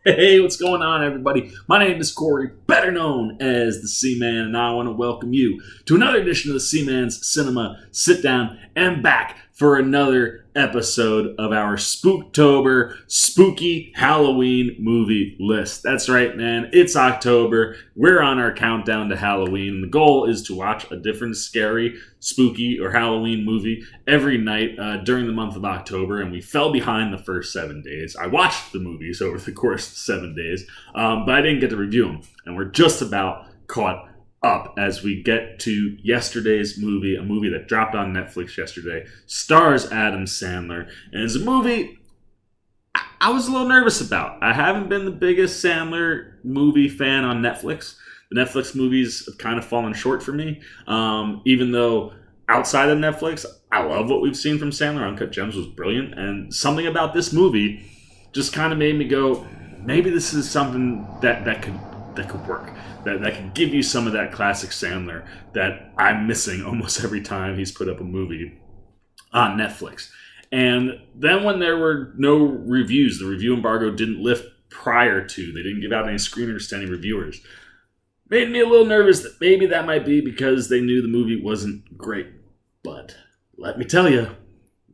Hey, what's going on, everybody? My name is Corey, better known as the Seaman, and I want to welcome you to another edition of the Seaman's Cinema Sitdown and back for another episode of our Spooktober Spooky Halloween movie list. That's right, man. It's October. We're on our countdown to Halloween, and the goal is to watch a different scary, spooky, or Halloween movie every night during the month of October, and we fell behind the first 7 days. I watched the movies over the course of 7 days, but I didn't get to review them, and we're just about caught up as we get to yesterday's movie, a movie that dropped on Netflix yesterday, stars Adam Sandler, and it's a movie I was a little nervous about. I haven't been the biggest Sandler movie fan on Netflix. The Netflix movies have kind of fallen short for me, even though outside of Netflix, I love what we've seen from Sandler. Uncut Gems was brilliant, and something about this movie just kind of made me go, maybe this is something that could work. That can give you some of that classic Sandler that I'm missing almost every time he's put up a movie on Netflix. And then when there were no reviews, the review embargo didn't lift prior to, they didn't give out any screeners to any reviewers, made me a little nervous that maybe that might be because they knew the movie wasn't great. But let me tell you,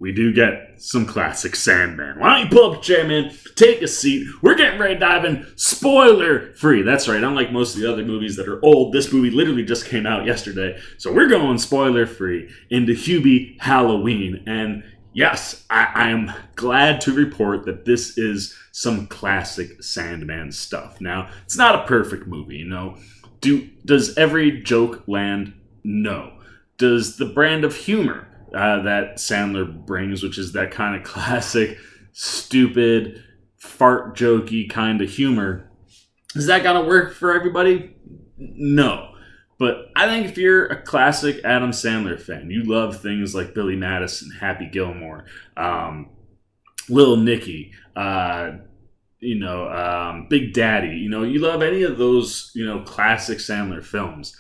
we do get some classic Sandman. Why don't you pull up a chair, man, take a seat. We're getting ready to dive in spoiler-free. That's right, unlike most of the other movies that are old, this movie literally just came out yesterday. So we're going spoiler-free into Hubie Halloween. And yes, I am glad to report that this is some classic Sandman stuff. Now, it's not a perfect movie, you know. Does every joke land? No. Does the brand of humor that Sandler brings, which is that kind of classic, stupid, fart jokey kind of humor, is that gonna work for everybody? No. But I think if you're a classic Adam Sandler fan, you love things like Billy Madison, Happy Gilmore, Lil Nicky, Big Daddy, you love any of those, classic Sandler films,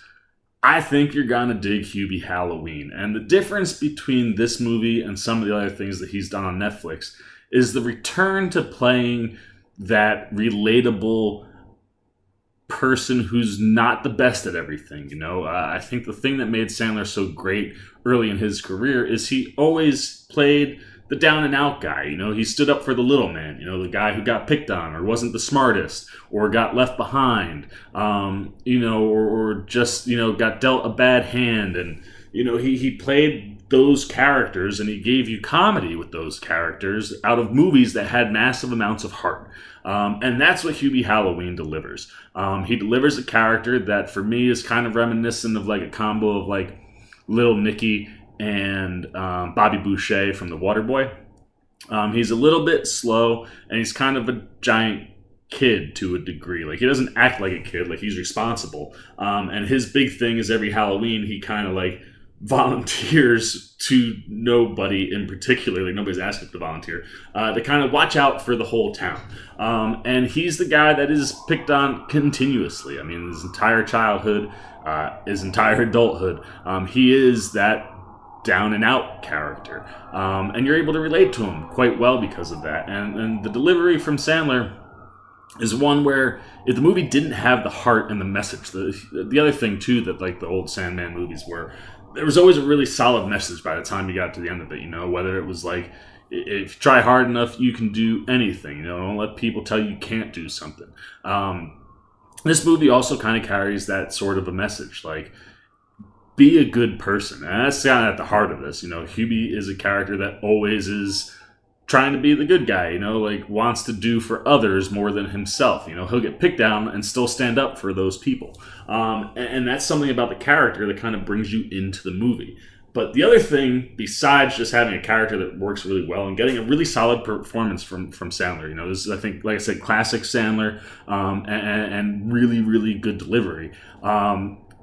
I think you're gonna dig Hubie Halloween. And the difference between this movie and some of the other things that he's done on Netflix is the return to playing that relatable person who's not the best at everything. I think the thing that made Sandler so great early in his career is he always played the down and out guy. He stood up for the little man, the guy who got picked on or wasn't the smartest or got left behind, or just, got dealt a bad hand. And, he played those characters and he gave you comedy with those characters out of movies that had massive amounts of heart. And that's what Hubie Halloween delivers. He delivers a character that for me is kind of reminiscent of like a combo of like Little Nicky and Bobby Boucher from The Waterboy. He's a little bit slow, and he's kind of a giant kid to a degree. Like, he doesn't act like a kid, like he's responsible. And his big thing is every Halloween, he kind of like volunteers to nobody in particular, like nobody's asking him to volunteer, to kind of watch out for the whole town. And he's the guy that is picked on continuously. I mean, his entire childhood, his entire adulthood, he is that down and out character, and you're able to relate to him quite well because of that. And the delivery from Sandler is one where if the movie didn't have the heart and the message, the other thing too that like the old Sandman movies were, there was always a really solid message by the time you got to the end of it. Whether it was like, if you try hard enough, you can do anything. Don't let people tell you can't do something. This movie also kind of carries that sort of a message, like, be a good person. And that's kind of at the heart of this. Hubie is a character that always is trying to be the good guy, like wants to do for others more than himself. He'll get picked down and still stand up for those people. And that's something about the character that kind of brings you into the movie. But the other thing, besides just having a character that works really well and getting a really solid performance from Sandler, this is, I think, like I said, classic Sandler, and really, really good delivery.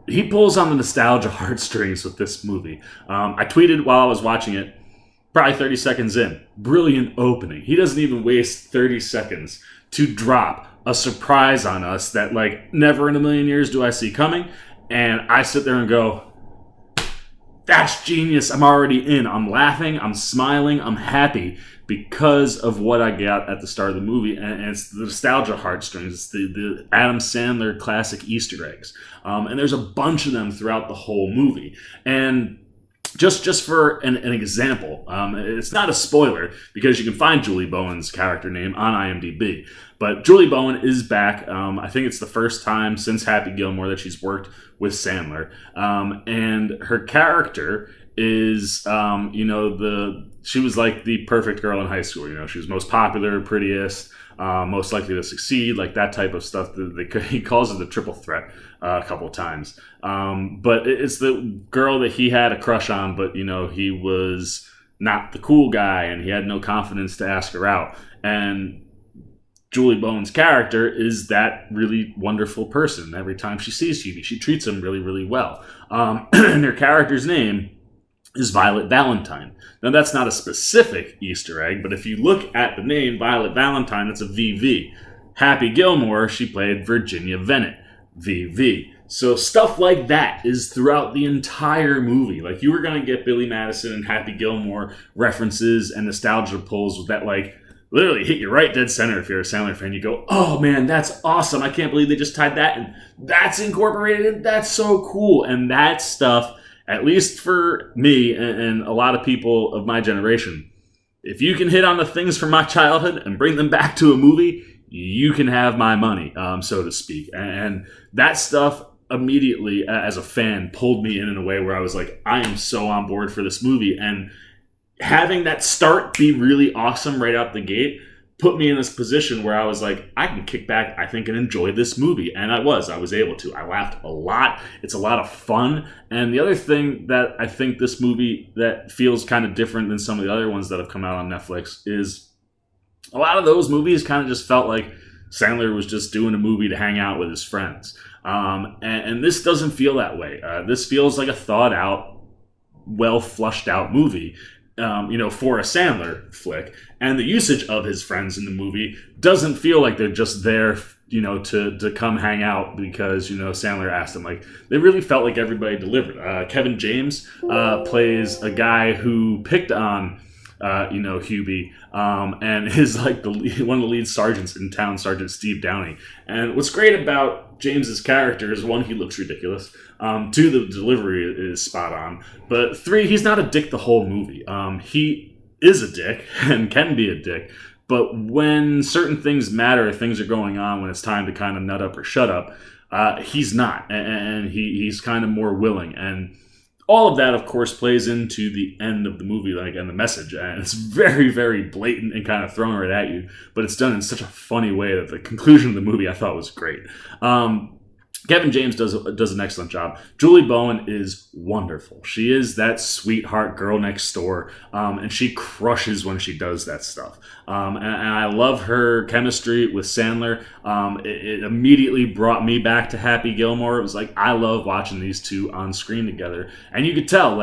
He pulls on the nostalgia heartstrings with this movie. I tweeted while I was watching it, probably 30 seconds in, brilliant opening. He doesn't even waste 30 seconds to drop a surprise on us that, like, never in a million years do I see coming. And I sit there and go, that's genius. I'm already in. I'm laughing. I'm smiling. I'm happy because of what I got at the start of the movie. And it's the nostalgia heartstrings. It's the Adam Sandler classic Easter eggs. And there's a bunch of them throughout the whole movie. And just for an example, it's not a spoiler because you can find Julie Bowen's character name on IMDb. But Julie Bowen is back. I think it's the first time since Happy Gilmore that she's worked with Sandler. And her character is, she was like the perfect girl in high school. She was most popular, prettiest, most likely to succeed, like that type of stuff. He calls it the triple threat a couple times. But it's the girl that he had a crush on, but, he was not the cool guy and he had no confidence to ask her out. And Julie Bowen's character is that really wonderful person. Every time she sees Hubie, she treats him really, really well. And her character's name is Violet Valentine. Now, that's not a specific Easter egg, but if you look at the name Violet Valentine, it's a VV. Happy Gilmore, she played Virginia Venet, VV. So stuff like that is throughout the entire movie. Like, you were going to get Billy Madison and Happy Gilmore references and nostalgia pulls that, literally hit you right dead center if you're a Sandler fan. You go, oh man, that's awesome. I can't believe they just tied that and that's incorporated in. That's so cool. And that stuff, at least for me and a lot of people of my generation, if you can hit on the things from my childhood and bring them back to a movie, you can have my money, so to speak. And that stuff immediately, as a fan, pulled me in a way where I was like, I am so on board for this movie. And having that start be really awesome right out the gate put me in this position where I was like, I can kick back, I think, and enjoy this movie. And I was able to. I laughed a lot. It's a lot of fun. And the other thing that I think this movie that feels kind of different than some of the other ones that have come out on Netflix is a lot of those movies kind of just felt like Sandler was just doing a movie to hang out with his friends. And this doesn't feel that way. This feels like a thought out, well flushed out movie. For a Sandler flick, and the usage of his friends in the movie doesn't feel like they're just there, to come hang out because, Sandler asked them. Like, they really felt like everybody delivered. Kevin James plays a guy who picked on, Hubie, and is like one of the lead sergeants in town, Sergeant Steve Downey. And what's great about James's character is, one, he looks ridiculous. Two, the delivery is spot on. But three, he's not a dick the whole movie. He is a dick and can be a dick. But when certain things matter, things are going on, when it's time to kind of nut up or shut up, he's not. And he's kind of more willing. And all of that, of course, plays into the end of the movie, and the message. And it's very, very blatant and kind of thrown right at you. But it's done in such a funny way that the conclusion of the movie I thought was great. Kevin James does an excellent job. Julie Bowen is wonderful. She is that sweetheart girl next door, and she crushes when she does that stuff. And I love her chemistry with Sandler. It immediately brought me back to Happy Gilmore. It was like, I love watching these two on screen together. And you could tell,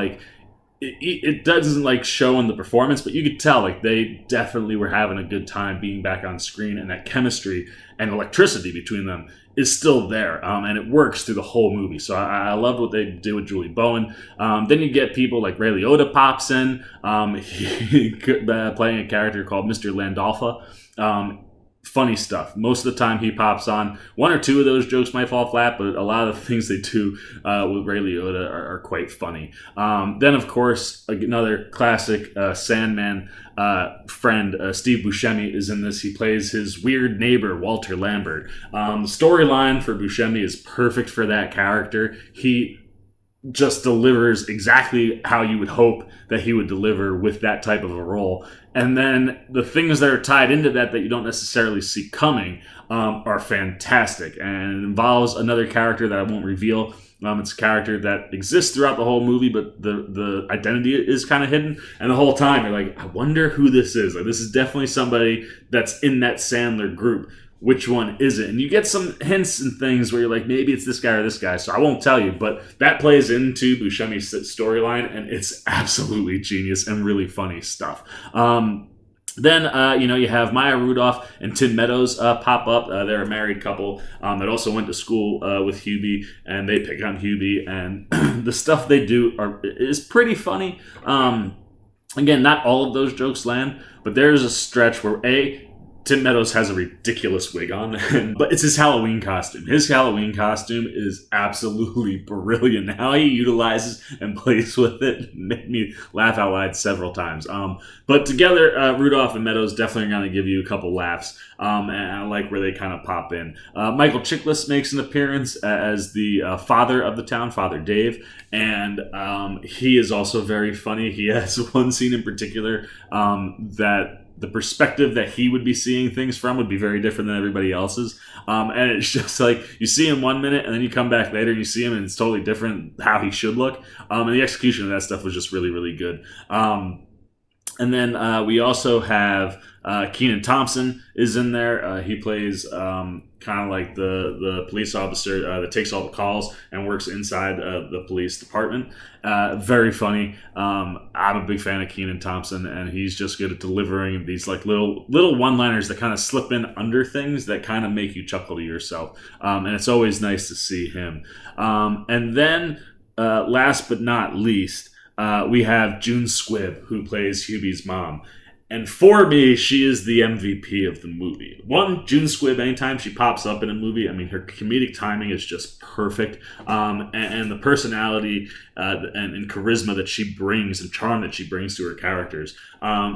it doesn't show in the performance, but you could tell they definitely were having a good time being back on screen, and that chemistry and electricity between them is still there, and it works through the whole movie. So I love what they do with Julie Bowen. Then you get people like Ray Liotta pops in, playing a character called Mr. Landolpha. Funny stuff. Most of the time he pops on. One or two of those jokes might fall flat, but a lot of the things they do with Ray Liotta are quite funny. Then, of course, another classic Sandman friend, Steve Buscemi, is in this. He plays his weird neighbor, Walter Lambert. The storyline for Buscemi is perfect for that character. He just delivers exactly how you would hope that he would deliver with that type of a role. And then the things that are tied into that you don't necessarily see coming are fantastic. And it involves another character that I won't reveal. It's a character that exists throughout the whole movie, but the identity is kind of hidden. And the whole time you're like, I wonder who this is. This is definitely somebody that's in that Sandler group. Which one is it? And you get some hints and things where you're like, maybe it's this guy or this guy. So I won't tell you, but that plays into Buscemi's storyline, and it's absolutely genius and really funny stuff. Then, you have Maya Rudolph and Tim Meadows pop up. They're a married couple that also went to school with Hubie, and they pick on Hubie, and the stuff they do is pretty funny. Again, not all of those jokes land, but there's a stretch where Tim Meadows has a ridiculous wig on, but it's his Halloween costume. His Halloween costume is absolutely brilliant. How he utilizes and plays with it made me laugh out loud several times. But together, Rudolph and Meadows definitely are going to give you a couple laughs, and I like where they kind of pop in. Michael Chiklis makes an appearance as the father of the town, Father Dave, and he is also very funny. He has one scene in particular that the perspective that he would be seeing things from would be very different than everybody else's. And it's just like, you see him 1 minute, and then you come back later, and you see him, and it's totally different how he should look. And the execution of that stuff was just really, really good. And then we also have Kenan Thompson is in there. He plays kind of like the police officer that takes all the calls and works inside the police department. Very funny. I'm a big fan of Kenan Thompson, and he's just good at delivering these like little one-liners that kind of slip in under things that kind of make you chuckle to yourself. And it's always nice to see him. And then last but not least, we have June Squibb, who plays Hubie's mom. And for me, she is the MVP of the movie. One, June Squibb, anytime she pops up in a movie, I mean, her comedic timing is just perfect. And the personality and charisma that she brings and charm that she brings to her characters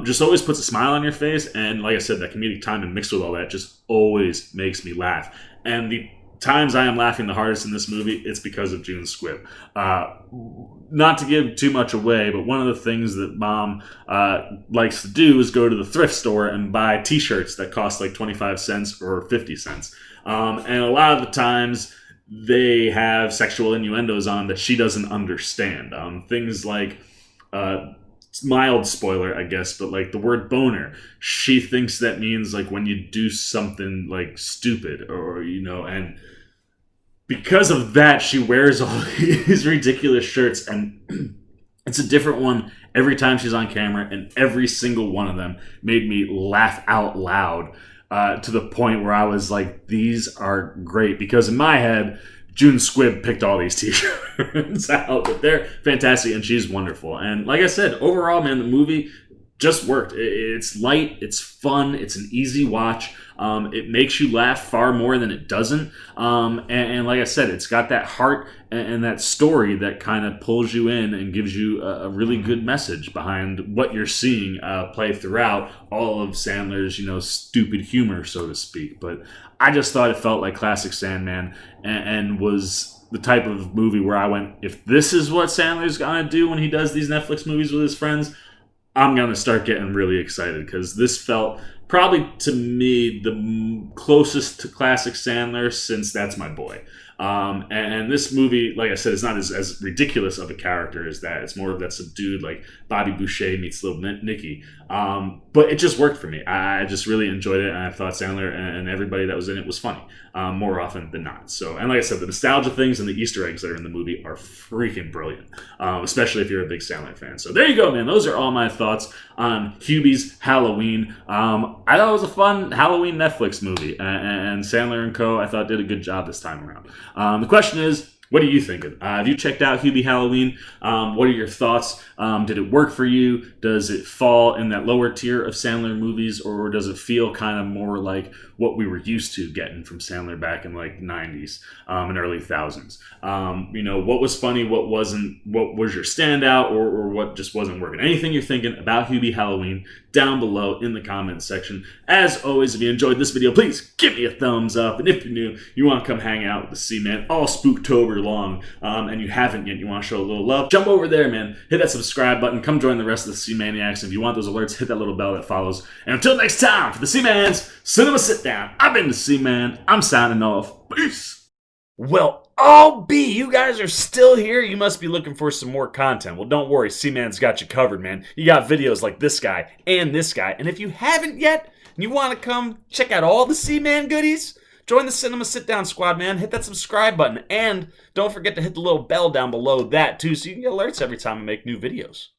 just always puts a smile on your face. And like I said, that comedic timing mixed with all that just always makes me laugh. And the times I am laughing the hardest in this movie, it's because of June Squibb. Not to give too much away, but one of the things that Mom likes to do is go to the thrift store and buy t-shirts that cost like 25 cents or 50 cents. And a lot of the times they have sexual innuendos on that she doesn't understand. Things like, mild spoiler, I guess, but like the word boner, she thinks that means like when you do something like stupid or, and because of that, she wears all these ridiculous shirts, and it's a different one every time she's on camera, and every single one of them made me laugh out loud to the point where I was like, these are great, because in my head, June Squibb picked all these t-shirts out, but they're fantastic, and she's wonderful. And like I said, overall, man, the movie just worked. It's light, it's fun, it's an easy watch. It makes you laugh far more than it doesn't. And like I said, it's got that heart and that story that kind of pulls you in and gives you a really good message behind what you're seeing play throughout all of Sandler's, stupid humor, so to speak. But I just thought it felt like classic Sandman and was the type of movie where I went, if this is what Sandler's going to do when he does these Netflix movies with his friends, I'm going to start getting really excited, because this felt probably to me the closest to classic Sandler since That's My Boy. And this movie, like I said, is not as ridiculous of a character as that. It's more of that subdued, like Bobby Boucher meets Little Nicky. But it just worked for me. I just really enjoyed it, and I thought Sandler and everybody that was in it was funny more often than not. So, and like I said, the nostalgia things and the Easter eggs that are in the movie are freaking brilliant, especially if you're a big Sandler fan. So there you go, man. Those are all my thoughts on Hubie's Halloween. I thought it was a fun Halloween Netflix movie, and Sandler and Co. I thought did a good job this time around. The question is, what are you thinking? Have you checked out Hubie Halloween? What are your thoughts? Did it work for you? Does it fall in that lower tier of Sandler movies, or does it feel kind of more like what we were used to getting from Sandler back in like 90s and early thousands? What was funny, what wasn't, what was your standout, or what just wasn't working? Anything you're thinking about Hubie Halloween, down below in the comments section. As always, if you enjoyed this video, please give me a thumbs up. And if you're new, you want to come hang out with the C-Man all Spooktober long, and you haven't yet, you want to show a little love, jump over there, man. Hit that subscribe button. Come join the rest of the C-Maniacs. If you want those alerts, hit that little bell that follows. And until next time, for the C-Man's Cinema Sit-Down, I've been the C-Man. I'm signing off. Peace. Well, oh, B, you guys are still here? You must be looking for some more content. Well, don't worry. C-Man's got you covered, man. You got videos like this guy and this guy. And if you haven't yet, and you want to come check out all the C-Man goodies, join the Cinema Sit-Down squad, man. Hit that subscribe button. And don't forget to hit the little bell down below that, too, so you can get alerts every time I make new videos.